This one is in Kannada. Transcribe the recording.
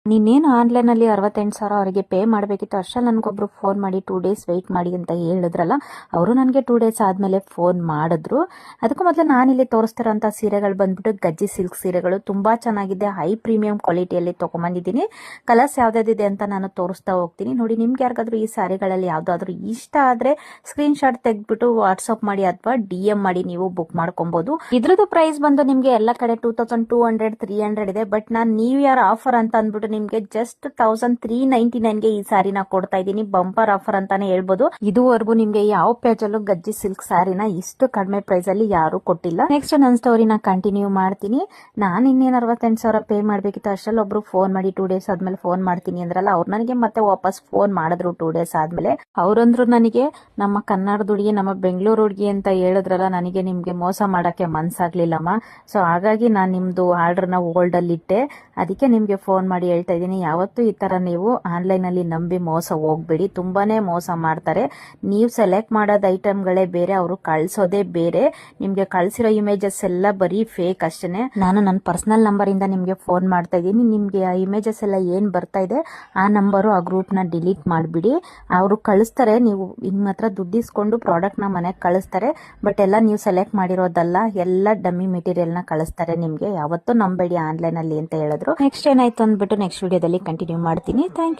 ನೀನೇನು ಆನ್ಲೈನಲ್ಲಿ 68,000 ಅವರಿಗೆ ಪೇ ಮಾಡಬೇಕಿತ್ತು. ಅಷ್ಟರಲ್ಲಿ ನನಗೊಬ್ರು ಫೋನ್ ಮಾಡಿ 2 ಡೇಸ್ ವೆಯ್ಟ್ ಮಾಡಿ ಅಂತ ಹೇಳಿದ್ರಲ್ಲ, ಅವರು ನನಗೆ 2 ಡೇಸ್ ಆದಮೇಲೆ ಫೋನ್ ಮಾಡಿದ್ರು. ಅದಕ್ಕೂ ಮೊದಲು ನಾನಿಲ್ಲಿ ತೋರಿಸ್ತಿರೋಂಥ ಸೀರೆಗಳು ಬಂದ್ಬಿಟ್ಟು ಗಜ್ಜಿ ಸಿಲ್ಕ್ ಸೀರೆಗಳು. ತುಂಬ ಚೆನ್ನಾಗಿದೆ, ಹೈ ಪ್ರೀಮಿಯಂ ಕ್ವಾಲಿಟಿಯಲ್ಲಿ ತೊಗೊಂಬಂದಿದ್ದೀನಿ. ಕಲರ್ಸ್ ಯಾವ್ದಾದಿದೆ ಅಂತ ನಾನು ತೋರಿಸ್ತಾ ಹೋಗ್ತೀನಿ ನೋಡಿ. ನಿಮ್ಗೆ ಯಾರಿಗಾದ್ರೂ ಈ ಸ್ಯಾರಿಗಳಲ್ಲಿ ಯಾವುದಾದ್ರೂ ಇಷ್ಟ ಆದರೆ ಸ್ಕ್ರೀನ್ಶಾಟ್ ತೆಗೆದ್ಬಿಟ್ಟು ವಾಟ್ಸಪ್ ಮಾಡಿ ಅಥವಾ DM ಮಾಡಿ ನೀವು ಬುಕ್ ಮಾಡ್ಕೊಬೋದು. ಇದ್ರದ್ದು ಪ್ರೈಸ್ ಬಂದು ನಿಮಗೆ ಎಲ್ಲ ಕಡೆ 2200 300 ಇದೆ. ಬಟ್ ನಾನು ನ್ಯೂ ಇಯರ್ ಆಫರ್ ಅಂತ ಅಂದ್ಬಿಟ್ಟು ನಿಮ್ಗೆ ಜಸ್ಟ್ 1399ಗೆ ಈ ಸ್ಯಾರಿನ ಕೊಡ್ತಾ ಇದ್ದೀನಿ. ಬಂಪರ್ ಆಫರ್ ಅಂತಾನೆ ಹೇಳ್ಬೋದು. ಇದುವರೆಗೂ ನಿಮ್ಗೆ ಯಾವ ಪೇಜ್ ಅಲ್ಲೂ ಗಜ್ಜಿ ಸಿಲ್ಕ್ ಸ್ಯಾರಿನ ಇಷ್ಟು ಕಡಿಮೆ ಪ್ರೈಸ್ ಅಲ್ಲಿ ಯಾರು ಕೊಟ್ಟಿಲ್ಲ. ನೆಕ್ಸ್ಟ್ ನನ್ನ ಸ್ಟೋರಿನ ಕಂಟಿನ್ಯೂ ಮಾಡ್ತೀನಿ. ನಾನು ಇನ್ನೇನು 68,000 ಪೇ ಮಾಡ್ಬೇಕಿತ್ತು. ಅಷ್ಟರಲ್ಲಿ ಒಬ್ರು ಫೋನ್ ಮಾಡಿ 2 ಡೇಸ್ ಆದ್ಮೇಲೆ ಫೋನ್ ಮಾಡ್ತೀನಿ ಅಂದ್ರಲ್ಲ, ಅವ್ರು ನನಗೆ ಮತ್ತೆ ವಾಪಸ್ ಫೋನ್ ಮಾಡಿದ್ರು 2 ಡೇಸ್ ಆದ್ಮೇಲೆ. ಅವ್ರಂದ್ರು ನನಗೆ ನಮ್ಮ ಕನ್ನಡದ ಹುಡುಗಿ, ನಮ್ಮ ಬೆಂಗಳೂರು ಹುಡುಗಿ ಅಂತ ಹೇಳಿದ್ರಲ್ಲ, ನನಗೆ ನಿಮ್ಗೆ ಮೋಸ ಮಾಡಕ್ಕೆ ಮನ್ಸಾಗ್ಲಿಲ್ಲಮ್ಮ. ಸೊ ಹಾಗಾಗಿ ನಾನು ನಿಮ್ದು ಆರ್ಡರ್ನ ಹೋಲ್ಡ್ ಅಲ್ಲಿ ಇಟ್ಟೆ. ಅದಕ್ಕೆ ನಿಮ್ಗೆ ಫೋನ್ ಮಾಡಿ ಹೇಳ್ತಾ ಇದ್ದೀನಿ, ಯಾವತ್ತೂ ಈ ತರ ನೀವು ಆನ್ಲೈನ್ ಅಲ್ಲಿ ನಂಬಿ ಮೋಸ ಹೋಗ್ಬೇಡಿ. ತುಂಬಾನೇ ಮೋಸ ಮಾಡ್ತಾರೆ. ನೀವು ಸೆಲೆಕ್ಟ್ ಮಾಡೋದ್ ಐಟಮ್ಗಳೇ ಬೇರೆ, ಅವರು ಕಳ್ಸೋದೇ ಬೇರೆ. ನಿಮ್ಗೆ ಕಳ್ಸಿರೋ ಇಮೇಜಸ್ ಎಲ್ಲ ಬರೀ ಫೇಕ್ ಅಷ್ಟೇನೆ. ನಾನು ನನ್ನ ಪರ್ಸನಲ್ ನಂಬರ್ ಇಂದ ನಿಮ್ಗೆ ಫೋನ್ ಮಾಡ್ತಾ ಇದ್ದೀನಿ. ನಿಮ್ಗೆ ಆ ಇಮೇಜಸ್ ಎಲ್ಲ ಏನ್ ಬರ್ತಾ ಇದೆ ಆ ನಂಬರು, ಆ ಗ್ರೂಪ್ ನ ಡಿಲೀಟ್ ಮಾಡ್ಬಿಡಿ. ಅವರು ಕಳಿಸ್ತಾರೆ, ನೀವು ನಿಮ್ಮ ಹತ್ರ ದುಡ್ಡಿಸ್ಕೊಂಡು ಪ್ರಾಡಕ್ಟ್ ನ ಮನೆಗೆ ಕಳಿಸ್ತಾರೆ. ಬಟ್ ಎಲ್ಲ ನೀವು ಸೆಲೆಕ್ಟ್ ಮಾಡಿರೋದಲ್ಲ, ಎಲ್ಲ ಡಮ್ಮಿ ಮೆಟೀರಿಯಲ್ ನ ಕಳಿಸ್ತಾರೆ ನಿಮ್ಗೆ. ಯಾವತ್ತೂ ನಂಬೇಡಿ ಆನ್ಲೈನ್ ಅಲ್ಲಿ ಅಂತ ಹೇಳಿದ್ರು. ನೆಕ್ಸ್ಟ್ ಏನಾಯ್ತು ಅಂದ್ಬಿಟ್ಟು ನೆಕ್ಸ್ಟ್ ವಿಡಿಯೋದಲ್ಲಿ ಕಂಟಿನ್ಯೂ ಮಾಡ್ತೀನಿ. Thank you.